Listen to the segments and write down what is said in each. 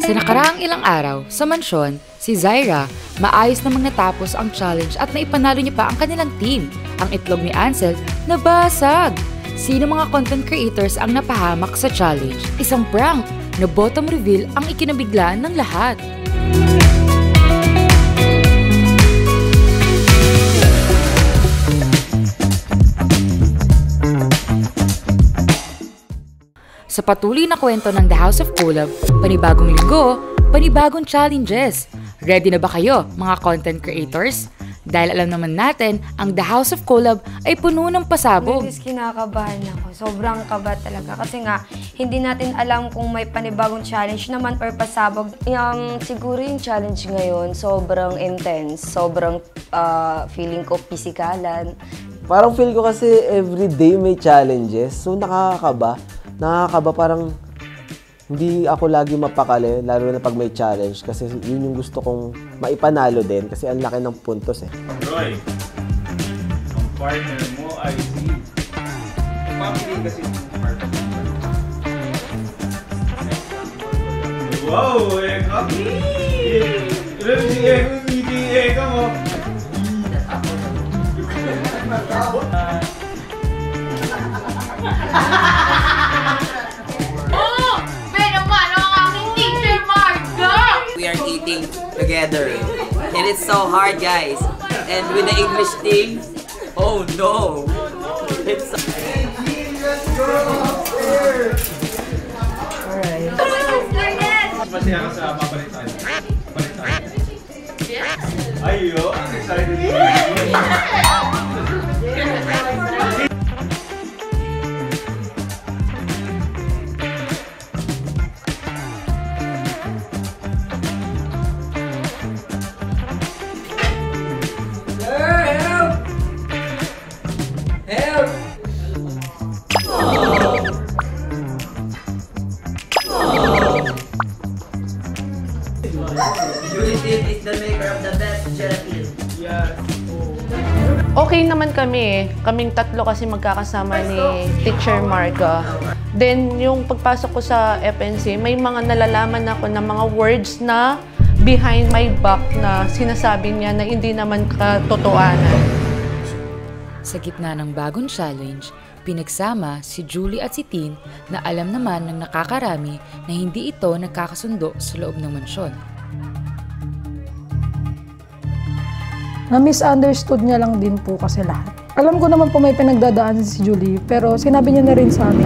Sa nakaraang ilang araw, sa mansyon, si Zyra, maayos namang natapos ang challenge at naipanalo niya pa ang kanilang team. Ang itlog ni Ansel, nabasag! Sino mga content creators ang napahamak sa challenge? Isang prank na bottom reveal ang ikinabiglaan ng lahat. Sa patuloy na kwento ng The House of Collab, panibagong linggo, panibagong challenges. Ready na ba kayo, mga content creators? Dahil alam naman natin, ang The House of Collab ay puno ng pasabog. Medyo kinakabahan ako. Sobrang kaba talaga. Kasi nga, hindi natin alam kung may panibagong challenge naman or pasabog. Siguro yung challenge ngayon, sobrang intense. Sobrang feeling ko pisikalan. Parang feel ko kasi everyday may challenges. So nakakakaba. Parang hindi ako lagi mapakali, lalo na pag may challenge kasi yun yung gusto kong maipanalo din kasi ang laki ng puntos eh. Roy, ang partner mo ay si... Pamili kasi yung partner mo. Wow! Kami! Alam siya, meeting ka mo. We are eating together and it's so hard, guys, and with the English thing, oh no, it's so... Alright. Masaya ka sa mabalitan. Ayo, ang excited ko. Julie is the maker of the best gelatin. Yes. Okay naman kami. Kaming tatlo kasi magkakasama ni Teacher Marga. Then, yung pagpasok ko sa FNC, may mga nalalaman ako ng mga words na behind my back na sinasabi niya na hindi naman katotohanan. Sa gitna ng bagong challenge, pinagsama si Julie at si Tin na alam naman ng nakakarami na hindi ito nagkakasundo sa loob ng mansyon. Na-misunderstood niya lang din po kasi lahat. Alam ko naman po may pinagdadaan si Julie, pero sinabi niya na rin sa amin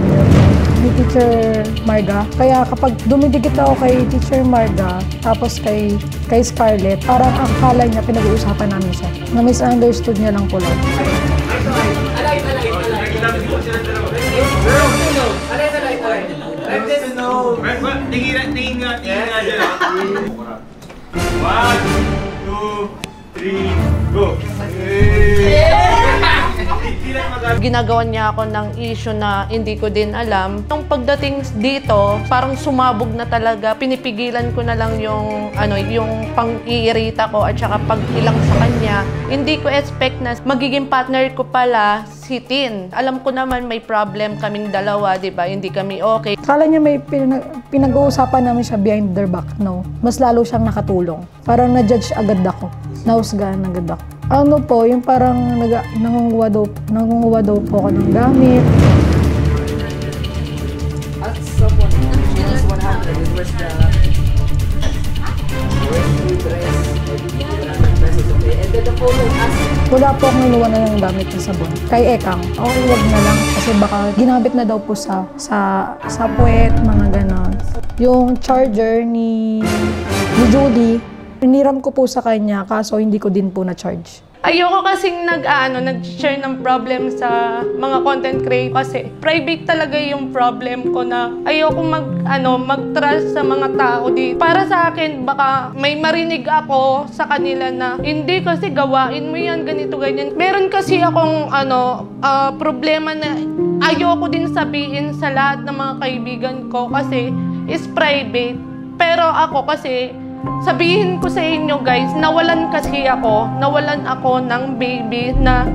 ni Teacher Marga. Kaya kapag dumidikit ako kay Teacher Marga, tapos kay Scarlett, parang akala niya pinag-uusapan namin siya. Na-misunderstood niya lang po lang. One, two, three, go! Ginagawan niya ako ng issue na hindi ko din alam. Nung pagdating dito, parang sumabog na talaga. Pinipigilan ko na lang yung pang-iirita ko at saka pag-ilang sa kanya. Hindi ko expect na magiging partner ko pala si Tin. Alam ko naman may problem kaming dalawa, di ba? Hindi kami okay. Akala niya may pinag-uusapan namin siya behind their back. No, mas lalo siyang nakatulong. Parang na-judge agad ako. Nahusgahan agad ako. Ano po, yung parang nangunguha daw po ako ng gamit. At someone minus 100, it was the and then the photo asked. Wala po akong niluwan na ng gamit na sabon. Kay Ekang, okay, wag na lang. Kasi baka ginamit na daw po sa puwet, mga ganon. Yung charger ni Julie, iniram ko po sa kanya, kaso hindi ko din po na-charge. Ayoko kasing nag-share ng problem sa mga content creator kasi private talaga yung problem ko na ayoko mag-trust sa mga tao dito. Para sa akin, baka may marinig ako sa kanila na hindi kasi gawain mo yan, ganito, ganyan. Meron kasi akong problema na ayoko din sabihin sa lahat ng mga kaibigan ko kasi is private. Pero ako kasi, sabihin ko sa inyo guys, nawalan ako ng baby na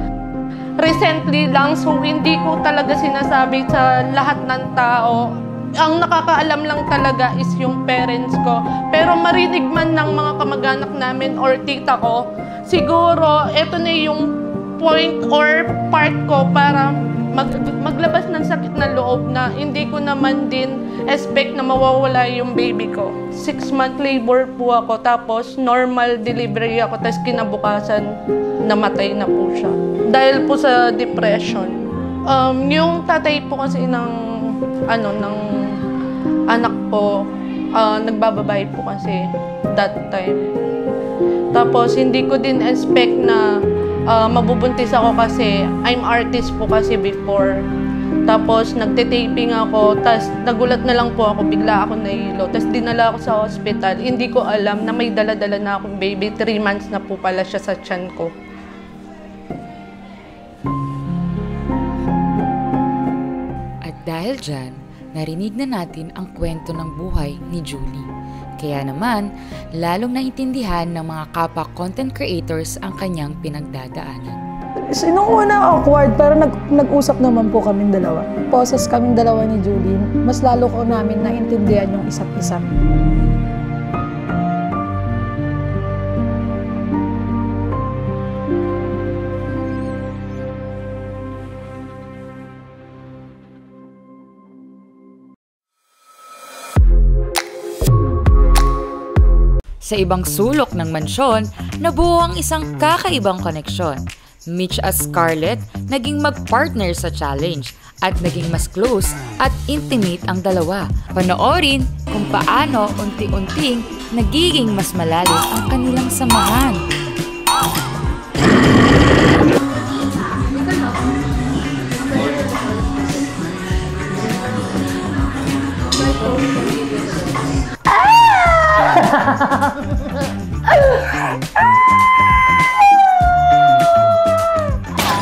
recently lang, so hindi ko talaga sinasabi sa lahat ng tao. Ang nakakaalam lang talaga is yung parents ko. Pero marinig man ng mga kamag-anak namin or tita ko, siguro ito na yung point or part ko para maglabas ng sakit na loob na hindi ko naman din expect na mawawala yung baby ko. 6-month labor po ako, tapos normal delivery ako, tapos kinabukasan namatay na po siya. Dahil po sa depression. Yung tatay po kasi ng anak ko, nagbababay po kasi that time. Tapos hindi ko din expect na mabubuntis ako kasi I'm artist po kasi before. Tapos nagte-taping ako, tapos nagulat na lang po ako, bigla ako nahilo. Tapos dinala ako sa hospital. Hindi ko alam na may dala-dala na akong baby. 3 months na po pala siya sa tiyan ko. At dahil dyan, narinig na natin ang kwento ng buhay ni Julie. Kaya naman, lalong naintindihan ng mga kapwa content creators ang kanyang pinagdadaanan. Nung una awkward, pero nag-usap naman po kaming dalawa. Poses kaming dalawa ni Julie, mas lalo ko namin naintindihan yung isa't isa. Sa ibang sulok ng mansyon, nabuo ang isang kakaibang koneksyon. Mitch at Scarlett naging mag-partner sa challenge at naging mas close at intimate ang dalawa. Panoorin kung paano unti-unting nagiging mas malalim ang kanilang samahan.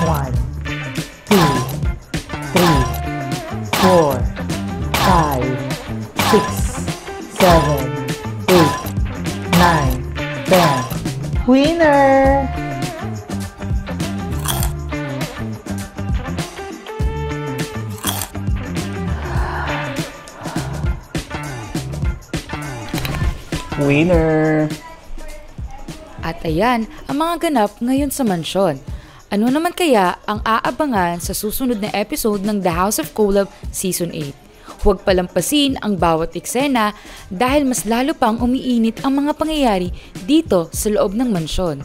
One, two, three, 4, 5, 6, 7, 8, 9, 10. Winner! Winner! At ayan ang mga ganap ngayon sa mansyon. Ano naman kaya ang aabangan sa susunod na episode ng The House of Kolob Season 8? Huwag palampasin ang bawat eksena dahil mas lalo pang umiinit ang mga pangyayari dito sa loob ng mansyon.